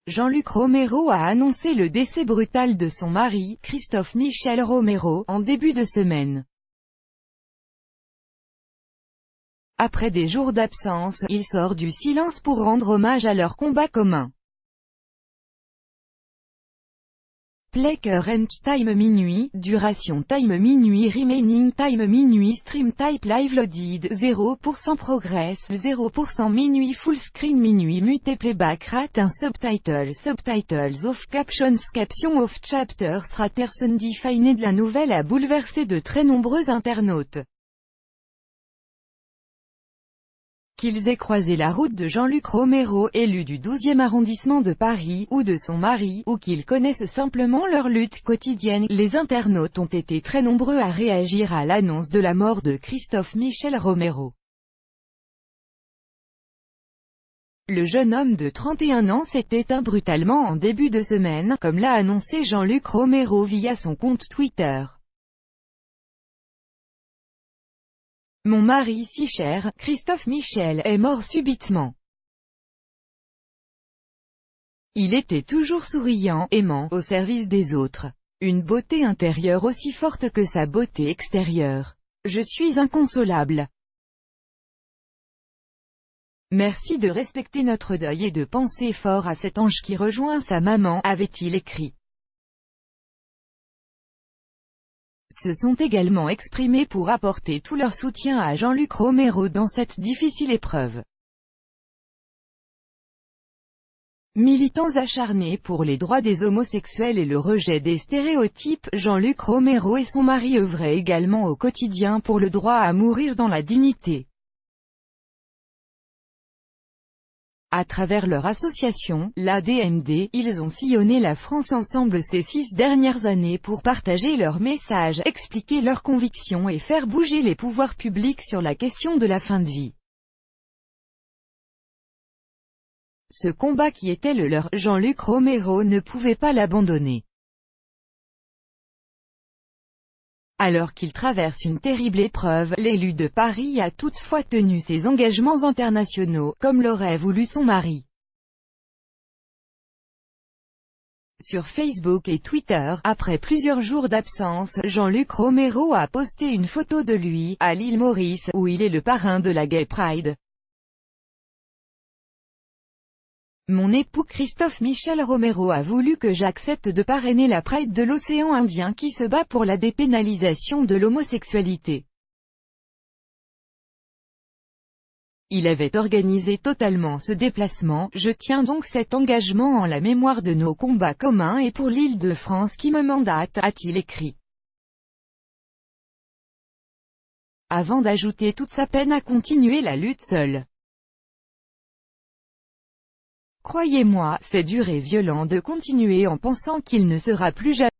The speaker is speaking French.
Jean-Luc Romero a annoncé le décès brutal de son mari, Christophe Michel Romero, en début de semaine. Après des jours d'absence, il sort du silence pour rendre hommage à leur combat commun. Play current time minuit, duration time minuit, remaining time minuit, stream type live loaded, 0% progress, 0% minuit, full screen minuit, mute playback rate, un subtitles off, captions off, chapters raters undefined. La nouvelle a bouleversé de très nombreux internautes. Qu'ils aient croisé la route de Jean-Luc Romero, élu du 12e arrondissement de Paris, ou de son mari, ou qu'ils connaissent simplement leur lutte quotidienne, les internautes ont été très nombreux à réagir à l'annonce de la mort de Christophe Michel Romero. Le jeune homme de 31 ans s'est éteint brutalement en début de semaine, comme l'a annoncé Jean-Luc Romero via son compte Twitter. Mon mari si cher, Christophe Michel, est mort subitement. Il était toujours souriant, aimant, au service des autres. Une beauté intérieure aussi forte que sa beauté extérieure. Je suis inconsolable. Merci de respecter notre deuil et de penser fort à cet ange qui rejoint sa maman, avait-il écrit. Se sont également exprimés pour apporter tout leur soutien à Jean-Luc Romero dans cette difficile épreuve. Militants acharnés pour les droits des homosexuels et le rejet des stéréotypes, Jean-Luc Romero et son mari œuvraient également au quotidien pour le droit à mourir dans la dignité. À travers leur association, l'ADMD, ils ont sillonné la France ensemble ces 6 dernières années pour partager leur message, expliquer leurs convictions et faire bouger les pouvoirs publics sur la question de la fin de vie. Ce combat qui était le leur, Jean-Luc Romero ne pouvait pas l'abandonner. Alors qu'il traverse une terrible épreuve, l'élu de Paris a toutefois tenu ses engagements internationaux, comme l'aurait voulu son mari. Sur Facebook et Twitter, après plusieurs jours d'absence, Jean-Luc Romero a posté une photo de lui, à l'île Maurice, où il est le parrain de la Gay Pride. Mon époux Christophe Michel Romero a voulu que j'accepte de parrainer la Pride de l'océan Indien qui se bat pour la dépénalisation de l'homosexualité. Il avait organisé totalement ce déplacement, je tiens donc cet engagement en la mémoire de nos combats communs et pour l'Île-de-France qui me mandate, a-t-il écrit. Avant d'ajouter toute sa peine à continuer la lutte seul. Croyez-moi, c'est dur et violent de continuer en pensant qu'il ne sera plus jamais